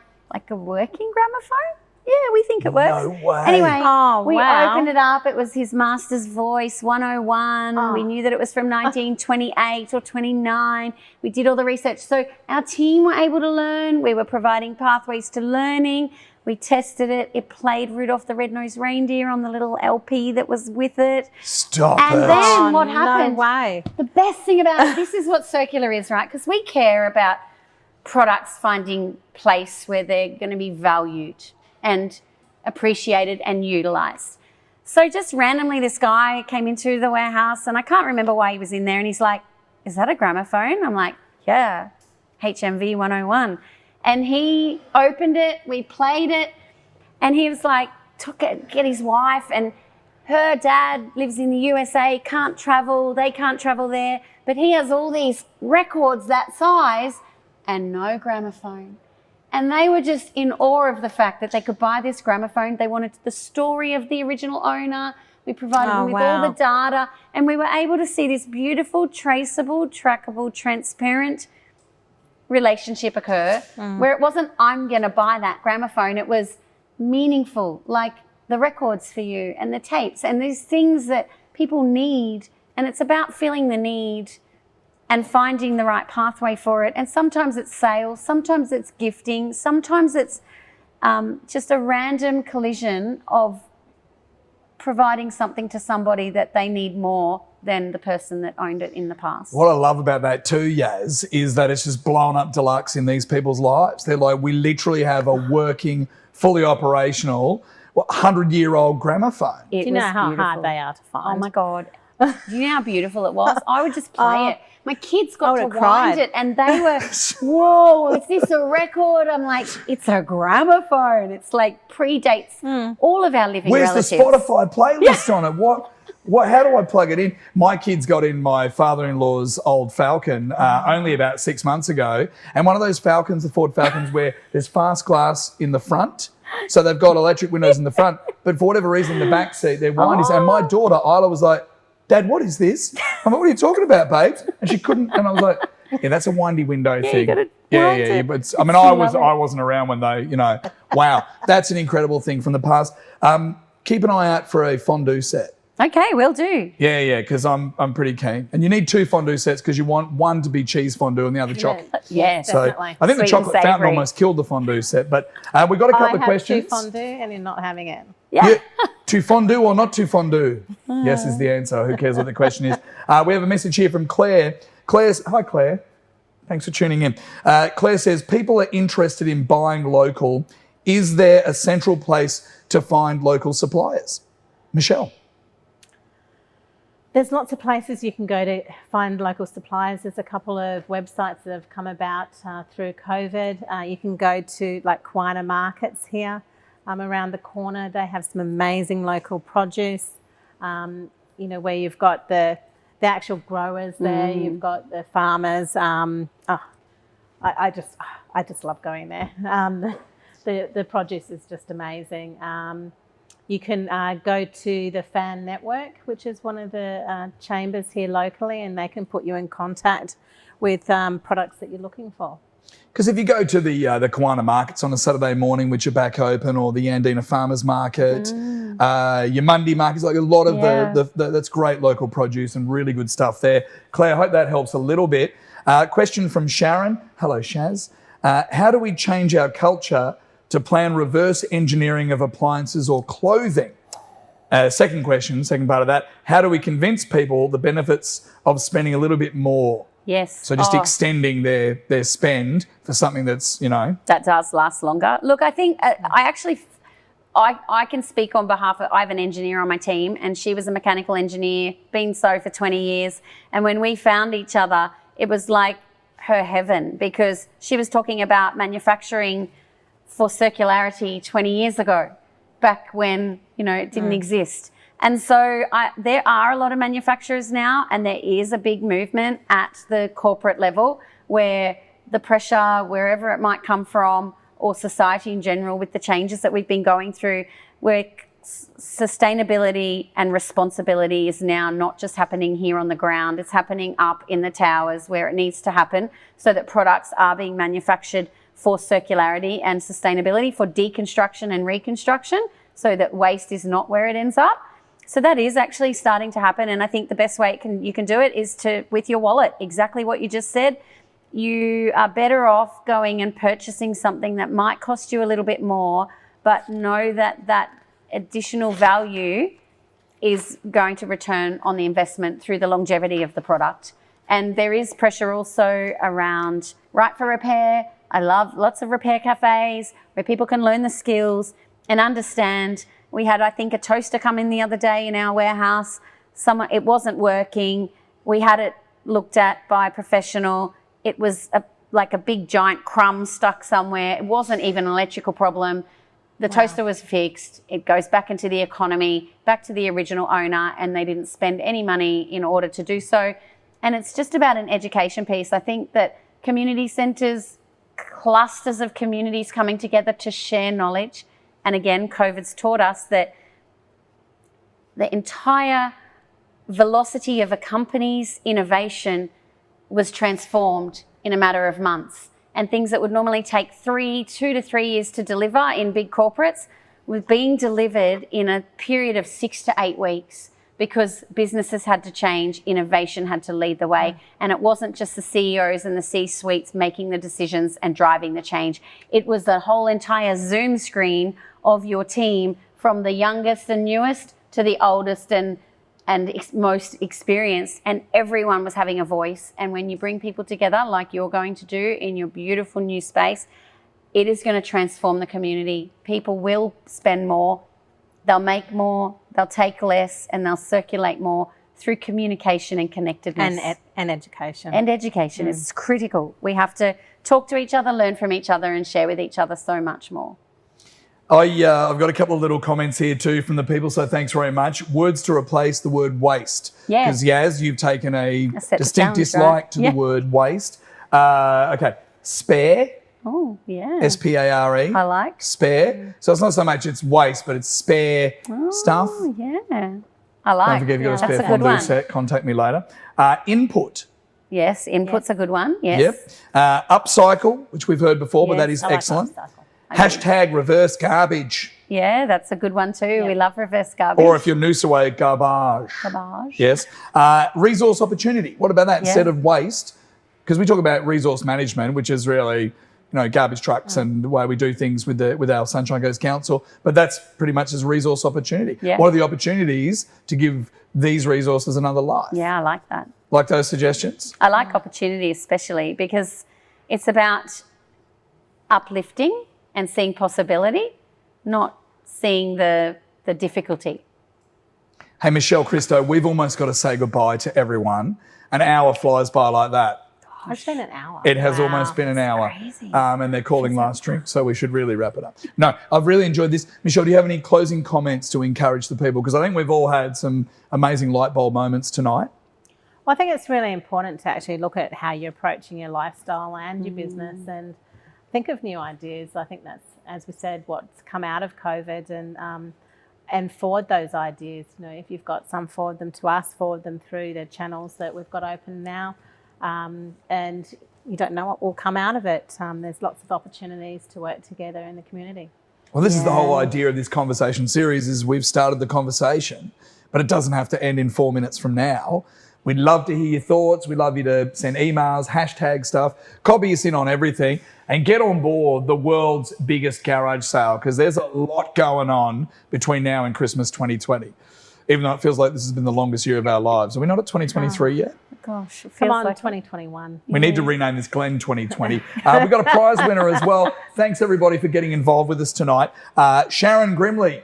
a working gramophone? Yeah, we think it works. No way. Anyway, we opened it up. It was his master's voice, 101. We knew that it was from 1928 or 29. We did all the research. So our team were able to learn. We were providing pathways to learning. We tested it. It played Rudolph the Red-Nosed Reindeer on the little LP that was with it. Stop and it. then what happened? No way. The best thing about it, this is what Circular is, right? Because we care about products finding place where they're going to be valued and appreciated and utilised. So just randomly this guy came into the warehouse, and I can't remember why he was in there, and he's like, "Is that a gramophone?" I'm like, "Yeah, HMV 101. And he opened it, we played it, and he was like, took it, get his wife, and her dad lives in the USA, can't travel, they can't travel there, but he has all these records that size and no gramophone. And they were just in awe of the fact that they could buy this gramophone. They wanted the story of the original owner. We provided them with all the data, and we were able to see this beautiful, traceable, trackable, transparent relationship occur where it wasn't, I'm going to buy that gramophone. It was meaningful, like the records for you and the tapes and these things that people need. And it's about filling the need and finding the right pathway for it. And sometimes it's sales, sometimes it's gifting, sometimes it's just a random collision of providing something to somebody that they need more than the person that owned it in the past. What I love about that too, Yaz, is that it's just blown up deluxe in these people's lives. They're like, we literally have a working, fully operational, 100-year-old gramophone. Do you know how hard they are to find? Oh my God. Do you know how beautiful it was? I would just play it. My kids got to wind it and they were, whoa, is this a record? I'm like, it's a gramophone. It's like predates all of our living relatives. Where's the Spotify playlist on it? How do I plug it in? My kids got in my father-in-law's old Falcon only about 6 months ago. And one of those Falcons, the Ford Falcons, where there's fast glass in the front. So they've got electric windows in the front. But for whatever reason, in the back seat, they're windies. And my daughter, Isla, was like, Dad, what is this? I'm like, what are you talking about, babes? And she couldn't. And I was like, yeah, that's a windy window thing. But I mean, I wasn't around when they, wow, that's an incredible thing from the past. Keep an eye out for a fondue set. Okay, will do. Yeah, because I'm pretty keen. And you need 2 fondue sets because you want one to be cheese fondue and the other chocolate. Yeah, so definitely. I think the chocolate fountain almost killed the fondue set. But we've got a couple of questions. 2 fondue and you're not having it. Yeah. To fondue or not to fondue? Yes is the answer. Who cares what the question is? We have a message here from Claire. Hi, Claire. Thanks for tuning in. Claire says, people are interested in buying local. Is there a central place to find local suppliers? Michelle. There's lots of places you can go to find local suppliers. There's a couple of websites that have come about through COVID. You can go to like Quina markets here around the corner. They have some amazing local produce, where you've got the actual growers there, you've got the farmers. I just love going there. The produce is just amazing. You can go to the Fan Network, which is one of the chambers here locally, and they can put you in contact with products that you're looking for. Because if you go to the Kiwana markets on a Saturday morning, which are back open, or the Andina Farmers Market, your Monday markets, like a lot of that's great local produce and really good stuff there. Claire, I hope that helps a little bit. Question from Sharon. Hello, Shaz. How do we change our culture to plan reverse engineering of appliances or clothing? Second question, second part of that, how do we convince people the benefits of spending a little bit more? Yes. So just extending their spend for something that's, that does last longer. Look, I think I can speak on behalf of, I have an engineer on my team and she was a mechanical engineer, been so for 20 years. And when we found each other, it was like her heaven because she was talking about manufacturing for circularity 20 years ago, back when, it didn't exist. And so there are a lot of manufacturers now, and there is a big movement at the corporate level where the pressure, wherever it might come from, or society in general, with the changes that we've been going through, where sustainability and responsibility is now not just happening here on the ground, it's happening up in the towers where it needs to happen so that products are being manufactured for circularity and sustainability, for deconstruction and reconstruction, so that waste is not where it ends up. So that is actually starting to happen, and I think the best way you can do it is with your wallet, exactly what you just said. You are better off going and purchasing something that might cost you a little bit more, but know that that additional value is going to return on the investment through the longevity of the product. And there is pressure also around right for repair. I love lots of repair cafes where people can learn the skills and understand. We had, I think, a toaster come in the other day in our warehouse. It wasn't working. We had it looked at by a professional. It was like a big giant crumb stuck somewhere. It wasn't even an electrical problem. The toaster was fixed. It goes back into the economy, back to the original owner, and they didn't spend any money in order to do so. And it's just about an education piece. I think that community centres, clusters of communities coming together to share knowledge. And again, COVID's taught us that the entire velocity of a company's innovation was transformed in a matter of months. And things that would normally take 2 to 3 years to deliver in big corporates were being delivered in a period of 6 to 8 weeks because businesses had to change, innovation had to lead the way. And it wasn't just the CEOs and the C-suites making the decisions and driving the change. It was the whole entire Zoom screen of your team, from the youngest and newest to the oldest and most experienced, and everyone was having a voice. And when you bring people together like you're going to do in your beautiful new space, it is going to transform the community. People will spend more, they'll make more, they'll take less, and they'll circulate more through communication and connectedness. And education. And education is critical. We have to talk to each other, learn from each other, and share with each other so much more. I've got a couple of little comments here too from the people, so thanks very much. Words to replace the word waste. Yeah. Because Yaz, you've taken a distinct challenge, dislike right? to the word waste. Okay, spare. Oh, yeah. S-P-A-R-E. I like. Spare. So it's not so much it's waste, but it's spare stuff. Oh, yeah. I like. Don't forget if you've got a spare fondue set, contact me later. Input. Yes, input's a good one. Yes. Yep. Upcycle, which we've heard before, but that is I like excellent. upcycle. Hashtag reverse garbage. Yeah, that's a good one too. We love reverse garbage. Or if you're Noosa, garbage. Garbage. Yes. Resource opportunity. What about that instead of waste? Because we talk about resource management, which is really, garbage trucks and the way we do things with our Sunshine Coast Council. But that's pretty much as resource opportunity. Yeah. What are the opportunities to give these resources another life? Yeah, I like that. Like those suggestions? I like opportunity especially because it's about uplifting and seeing possibility, not seeing the difficulty. Hey, Michelle Christoe, we've almost got to say goodbye to everyone. An hour flies by like that. It's been an hour. It has almost been an hour. Crazy. And they're calling last drink, so we should really wrap it up. No, I've really enjoyed this. Michelle, do you have any closing comments to encourage the people? Because I think we've all had some amazing light bulb moments tonight. Well, I think it's really important to actually look at how you're approaching your lifestyle and your business and think of new ideas. I think that's, as we said, what's come out of COVID, and forward those ideas. If you've got some, forward them to us, forward them through the channels that we've got open now. And you don't know what will come out of it. There's lots of opportunities to work together in the community. Well, this is the whole idea of this conversation series is we've started the conversation, but it doesn't have to end in 4 minutes from now. We'd love to hear your thoughts. We'd love you to send emails, hashtag stuff, copy us in on everything, and get on board the world's biggest garage sale, because there's a lot going on between now and Christmas 2020, even though it feels like this has been the longest year of our lives. Are we not at 2023 yet? Gosh, it feels Come on, like 2021. We need to rename this Glen 2020. We've got a prize winner as well. Thanks, everybody, for getting involved with us tonight. Sharon Grimley.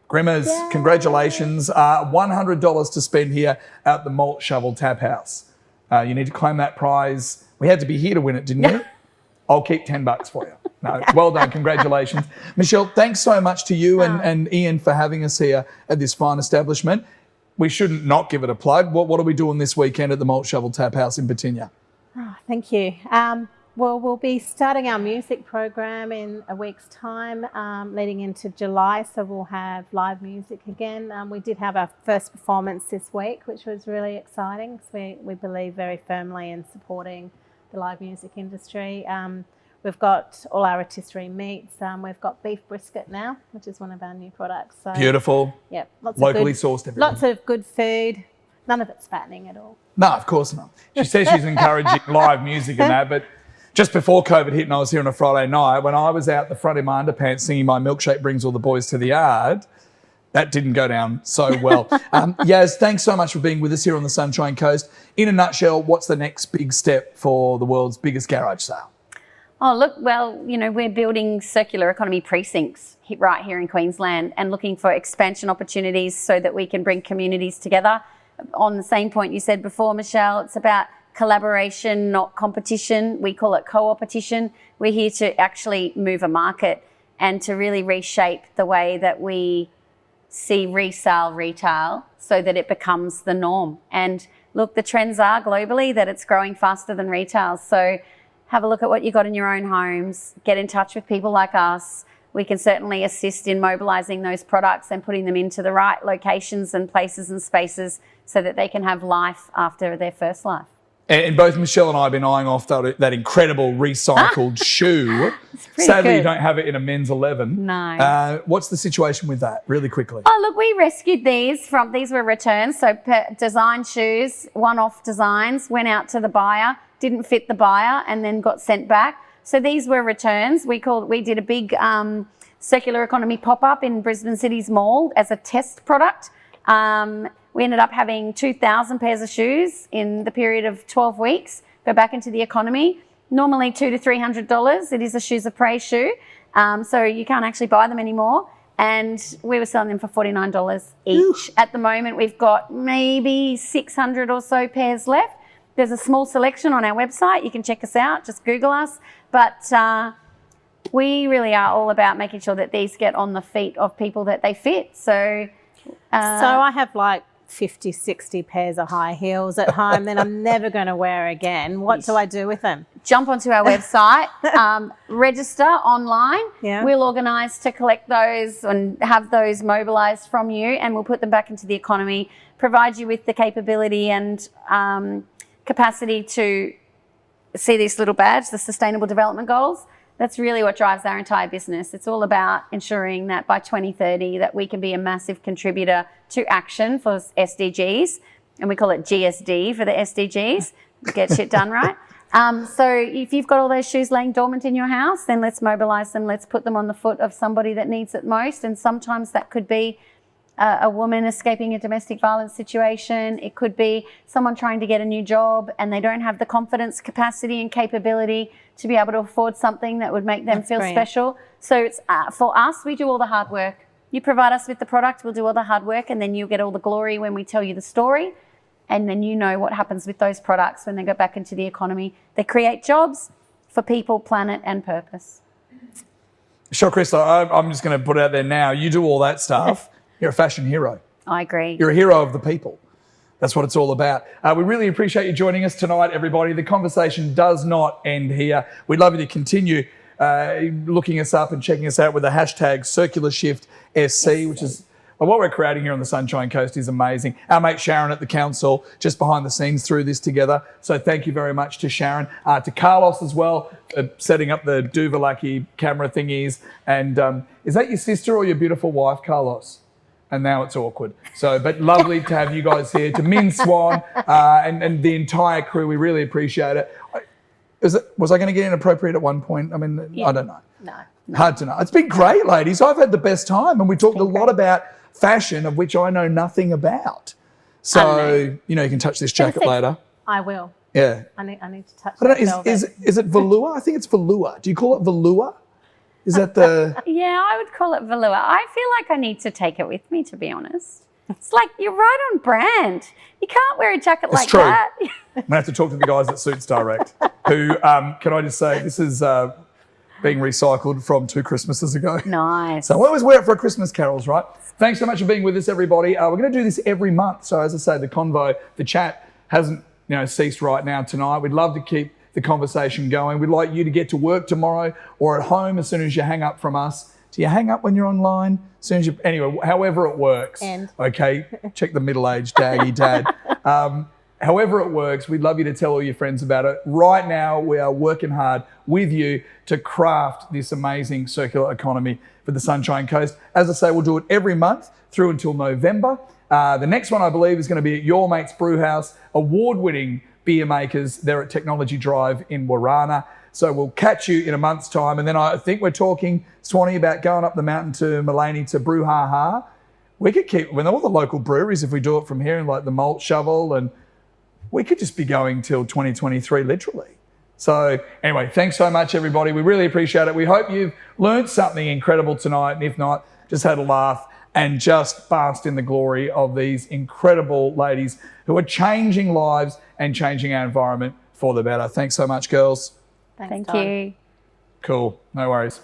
Grimmers, congratulations. $100 to spend here at the Malt Shovel Taphouse. You need to claim that prize. We had to be here to win it, didn't you? I'll keep $10 for you. No, well done. Congratulations. Michelle, thanks so much to you and Ian for having us here at this fine establishment. We shouldn't not give it a plug. What are we doing this weekend at the Malt Shovel Taphouse in Batinia? Oh, thank you. Well, we'll be starting our music program in a week's time, leading into July, so we'll have live music again. We did have our first performance this week, which was really exciting. So we believe very firmly in supporting the live music industry. We've got all our rotisserie meats. We've got beef brisket now, which is one of our new products. So, beautiful. Yep. Locally sourced everything. Lots of good food. None of it's fattening at all. No, of course not. She says she's encouraging live music and that, but just before COVID hit and I was here on a Friday night, when I was out the front in my underpants singing My Milkshake Brings All the Boys to the Yard, that didn't go down so well. Yaz, thanks so much for being with us here on the Sunshine Coast. In a nutshell, what's the next big step for the world's biggest garage sale? Oh, look, well, we're building circular economy precincts right here in Queensland and looking for expansion opportunities so that we can bring communities together. On the same point you said before, Michelle, it's about collaboration, not competition. We call it co-opetition. We're here to actually move a market and to really reshape the way that we see resale retail so that it becomes the norm. And look, the trends are globally that it's growing faster than retail. So have a look at what you got in your own homes, get in touch with people like us. We can certainly assist in mobilising those products and putting them into the right locations and places and spaces so that they can have life after their first life. And both Michelle and I have been eyeing off that incredible recycled shoe. Sadly, you don't have it in a men's 11. No. What's the situation with that, really quickly? Oh, look, we rescued these these were returns. So design shoes, one-off designs, went out to the buyer, didn't fit the buyer and then got sent back. So these were returns. We did a big circular economy pop-up in Brisbane City's mall as a test product. We ended up having 2,000 pairs of shoes in the period of 12 weeks. Go back into the economy. Normally $200 to $300. It is a Shoes of Prey shoe. So you can't actually buy them anymore. And we were selling them for $49 each. At the moment, we've got maybe 600 or so pairs left. There's a small selection on our website. You can check us out. Just Google us. But we really are all about making sure that these get on the feet of people that they fit. So I have like 50, 60 pairs of high heels at home that I'm never going to wear again. What do I do with them? Jump onto our website, register online. Yeah. We'll organise to collect those and have those mobilised from you, and we'll put them back into the economy, provide you with the capability and capacity to see this little badge, the Sustainable Development Goals. That's really what drives our entire business. It's all about ensuring that by 2030 that we can be a massive contributor to action for SDGs, and we call it GSD for the SDGs, get shit done right. So if you've got all those shoes laying dormant in your house, then let's mobilise them. Let's put them on the foot of somebody that needs it most. And sometimes that could be a woman escaping a domestic violence situation. It could be someone trying to get a new job and they don't have the confidence, capacity and capability to be able to afford something that would make them feel special. So it's for us, we do all the hard work. You provide us with the product, we'll do all the hard work, and then you'll get all the glory when we tell you the story. And then you know what happens with those products when they go back into the economy. They create jobs for people, planet and purpose. Michelle Christoe, I'm just going to put it out there now. You do all that stuff. You're a fashion hero. I agree. You're a hero of the people. That's what it's all about. We really appreciate you joining us tonight, everybody. The conversation does not end here. We'd love you to continue looking us up and checking us out with the hashtag CircularShiftSC, which is what we're creating here on the Sunshine Coast is amazing. Our mate Sharon at the council, just behind the scenes, threw this together. So thank you very much to Sharon, to Carlos as well, setting up the Duvalaki camera thingies. And is that your sister or your beautiful wife, Carlos? And now it's awkward. So, but lovely to have you guys here, to Min Swan and the entire crew. We really appreciate it. Was I going to get inappropriate at one point? I mean, I don't know. No. Hard to know. It's been great, ladies. I've had the best time, and we talked a lot about fashion, of which I know nothing about. So, you know, you can touch this jacket later. I will. Yeah. I need to touch I don't know, that is it velour? I think it's velour. Do you call it velour? Is that the... Yeah, I would call it velour. I feel like I need to take it with me, to be honest. It's like, you're right on brand. You can't wear a jacket like that. I'm going to have to talk to the guys at Suits Direct, who, can I just say, this is being recycled from 2 Christmases ago. Nice. So I always wear it for Christmas carols, right? Thanks so much for being with us, everybody. We're going to do this every month. So as I say, the convo, the chat hasn't ceased right now tonight. We'd love to keep the conversation going. We'd like you to get to work tomorrow or at home as soon as you hang up from us. Do you hang up when you're online? As soon as you, anyway, however it works. Okay, check the middle-aged daggy dad. However it works, we'd love you to tell all your friends about it. Right now, we are working hard with you to craft this amazing circular economy for the Sunshine Coast. As I say, we'll do it every month through until November. The next one, I believe, is going to be at Your Mate's Brewhouse, award-winning beer makers there at Technology Drive in Warana. So we'll catch you in a month's time. And then I think we're talking, Swanee, about going up the mountain to Maleny to Brew Ha Ha. We could keep, all the local breweries, if we do it from here, like the Malt Shovel, and we could just be going till 2023, literally. So anyway, thanks so much, everybody. We really appreciate it. We hope you've learned something incredible tonight. And if not, just had a laugh and just basked in the glory of these incredible ladies who are changing lives and changing our environment for the better. Thanks so much, girls. Thank you. Cool. No worries.